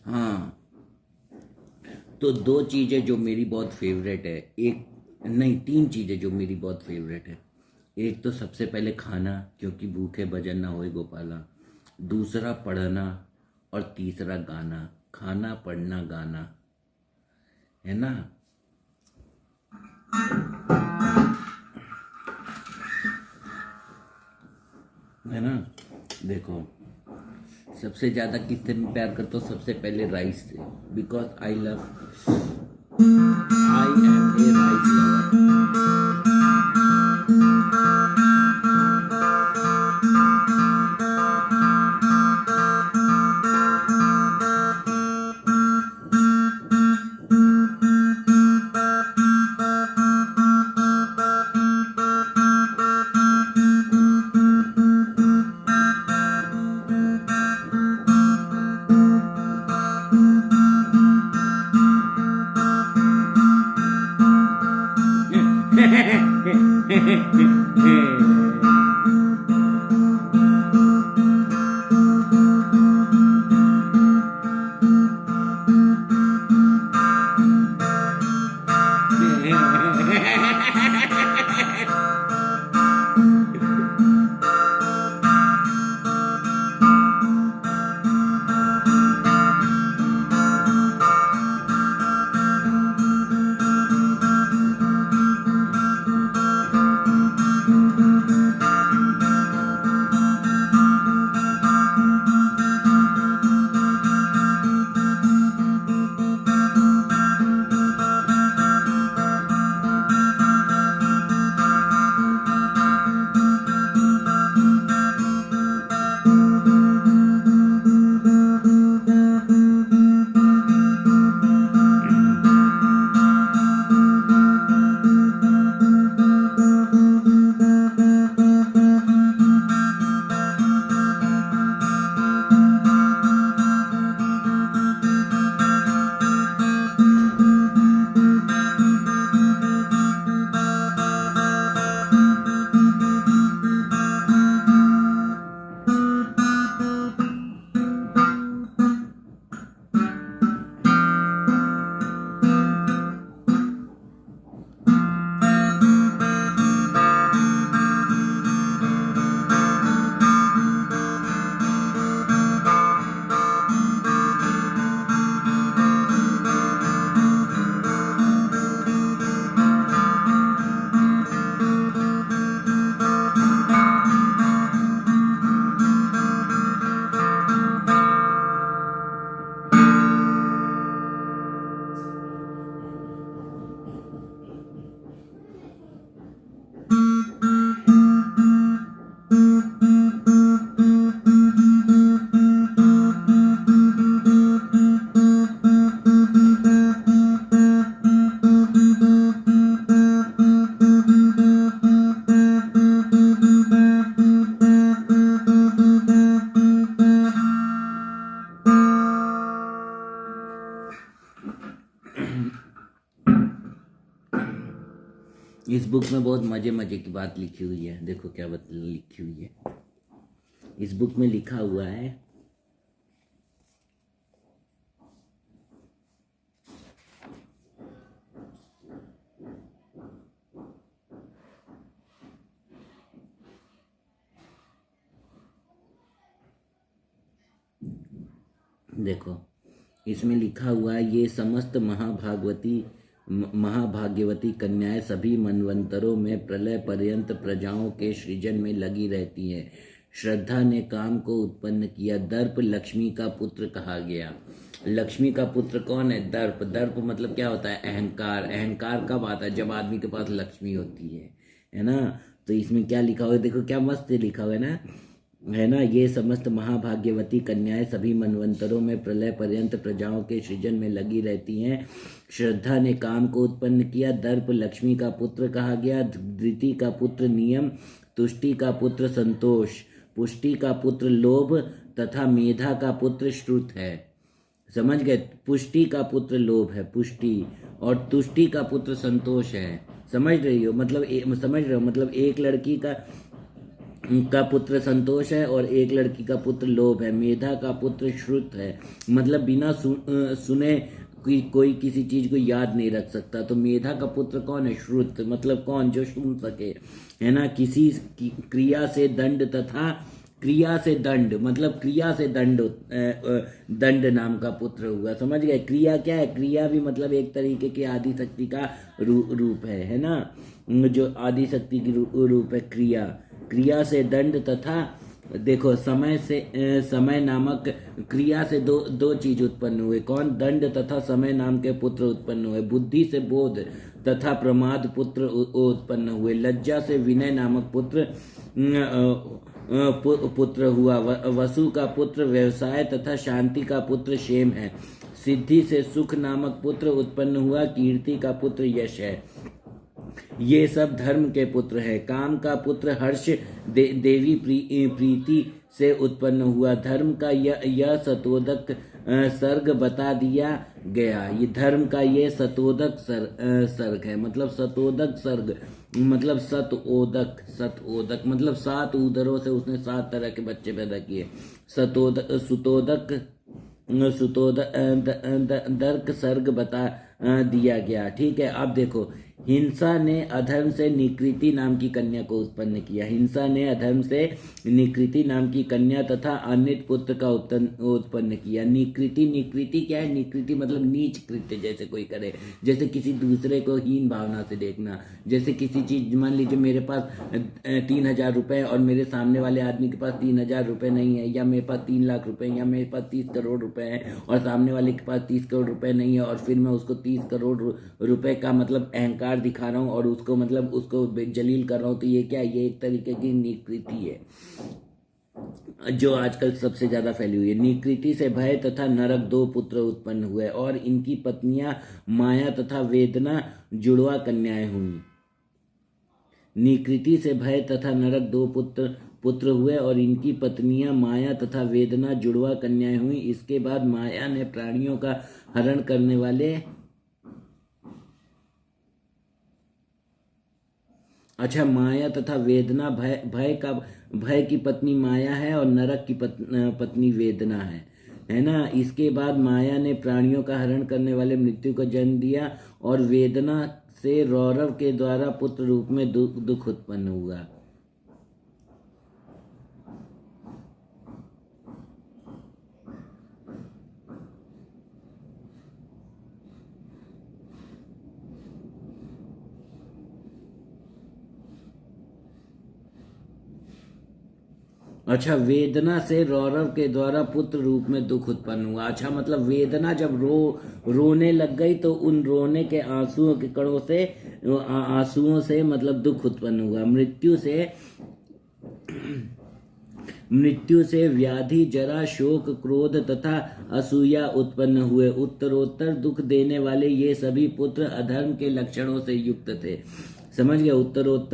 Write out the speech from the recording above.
हाँ, तो दो चीज़ें जो मेरी बहुत फेवरेट है, एक नहीं तीन चीज़ें जो मेरी बहुत फेवरेट है। एक तो सबसे पहले खाना, क्योंकि भूखे भजन ना होए गोपाला। दूसरा पढ़ना, और तीसरा गाना। खाना, पढ़ना, गाना, है ना। है ना। देखो, सबसे ज़्यादा किससे मैं प्यार करता हूँ? सबसे पहले राइस से, because I love, I am a rice lover. इस बुक में बहुत मजे मजे की बात लिखी हुई है। देखो क्या बात लिखी हुई है इस बुक में। लिखा हुआ है, देखो इसमें लिखा हुआ है, ये समस्त महाभाग्यवती कन्याएं सभी मनवंतरों में प्रलय पर्यंत प्रजाओं के सृजन में लगी रहती हैं। श्रद्धा ने काम को उत्पन्न किया, दर्प लक्ष्मी का पुत्र कहा गया। लक्ष्मी का पुत्र कौन है? दर्प। दर्प मतलब क्या होता है? अहंकार। अहंकार कब आता है? जब आदमी के पास लक्ष्मी होती है ना। तो इसमें क्या लिखा हुआ है? देखो क्या मस्त लिखा हुआ है ना। ये समस्त महाभाग्यवती कन्याएं सभी मनवंतरों में प्रलय पर्यंत प्रजाओं के सृजन में लगी रहती हैं। श्रद्धा ने काम को उत्पन्न किया, दर्प लक्ष्मी का पुत्र कहा गया, धृति का पुत्र नियम, तुष्टि का पुत्र संतोष, पुष्टि का पुत्र लोभ तथा मेधा का पुत्र श्रुत है। समझ गए? पुष्टि का पुत्र लोभ है, पुष्टि, और तुष्टि का पुत्र संतोष है। समझ रही हो? मतलब समझ रहे हो? मतलब एक लड़की का का पुत्र संतोष है और एक लड़की का पुत्र लोभ है। मेधा का पुत्र श्रुत है, मतलब बिना सुने कोई किसी चीज को याद नहीं रख सकता। तो मेधा का पुत्र कौन है? श्रुत, मतलब कौन? जो सुन सके, है ना। किसी क्रिया से दंड तथा क्रिया से दंड, मतलब क्रिया से दंड नाम का पुत्र हुआ। समझ गए? क्रिया क्या है? क्रिया भी मतलब एक तरीके की आदि शक्ति का रूप है ना। जो आदि शक्ति की रूप है क्रिया। क्रिया से दंड तथा देखो समय नामक क्रिया से दो चीज उत्पन्न हुए। कौन? दंड तथा समय नाम के पुत्र उत्पन्न हुए। बुद्धि से बोध तथा प्रमाद पुत्र उत्पन्न हुए। लज्जा से विनय नामक पुत्र हुआ। वसु का पुत्र व्यवसाय तथा शांति का पुत्र क्षेम है। सिद्धि से सुख नामक पुत्र उत्पन्न हुआ। कीर्ति का पुत्र यश है। ये सब धर्म के पुत्र है। काम का पुत्र हर्ष देवी प्रीति से उत्पन्न हुआ। धर्म का यह सतोदक सर्ग बता दिया गया। ये धर्म का ये सतोदक सर्ग है, मतलब सतोदक सर्ग मतलब सतोदक मतलब 7 उदरों से उसने 7 तरह के बच्चे पैदा किए। सुतोदक सर्ग बता दिया गया। ठीक है। अब देखो, हिंसा ने अधर्म से निकृति नाम की कन्या को उत्पन्न किया। हिंसा ने अधर्म से निकृति नाम की कन्या तथा अनित पुत्र का उत्पन्न किया। निकृति क्या है? निकृति मतलब नीच कृत्य जैसे कोई करे, जैसे किसी दूसरे को हीन भावना से देखना। जैसे किसी चीज, मान लीजिए मेरे पास 3,000 रुपए और मेरे सामने वाले आदमी के पास 3,000 रुपए नहीं है, या मेरे पास 3 लाख रुपए, या मेरे पास 30 करोड़ रुपए है और सामने वाले के पास 30 करोड़ रुपए नहीं है, और फिर मैं उसको 30 करोड़ रुपए का मतलब अहंकार दिखा रहा हूँ और उसको मतलब उसको जलील कर रहा हूँ। तो ये क्या? ये एक तरीके की निकृति है जो आजकल सबसे ज्यादा फैली हुई है। निकृति से भय तथा नरक 2 पुत्र उत्पन्न हुए और इनकी पत्नियां माया तथा वेदना जुड़वा कन्याएं हुई। निकृति से भय तथा नरक 2 पुत्र हुए और इनकी पत्नियां माया तथा वेदना जुड़वा कन्याएं हुई। इसके बाद माया ने प्राणियों का हरण करने वाले अच्छा, माया तथा वेदना, भय की पत्नी माया है और नरक की पत्नी वेदना है ना। इसके बाद माया ने प्राणियों का हरण करने वाले मृत्यु को जन्म दिया और वेदना से रौरव के द्वारा पुत्र रूप में दुख उत्पन्न हुआ। अच्छा, वेदना से रौरव के द्वारा पुत्र रूप में दुख उत्पन्न हुआ। अच्छा, मतलब वेदना जब रोने लग गई तो उन रोने के आंसुओं के कणों से आंसुओं से मतलब दुख उत्पन्न हुआ। मृत्यु से व्याधि, जरा, शोक, क्रोध तथा असूया उत्पन्न हुए। उत्तरोत्तर दुख देने वाले ये सभी पुत्र अधर्म के लक्षणों से युक्त थे। समझ गए? उत्तरोत्तर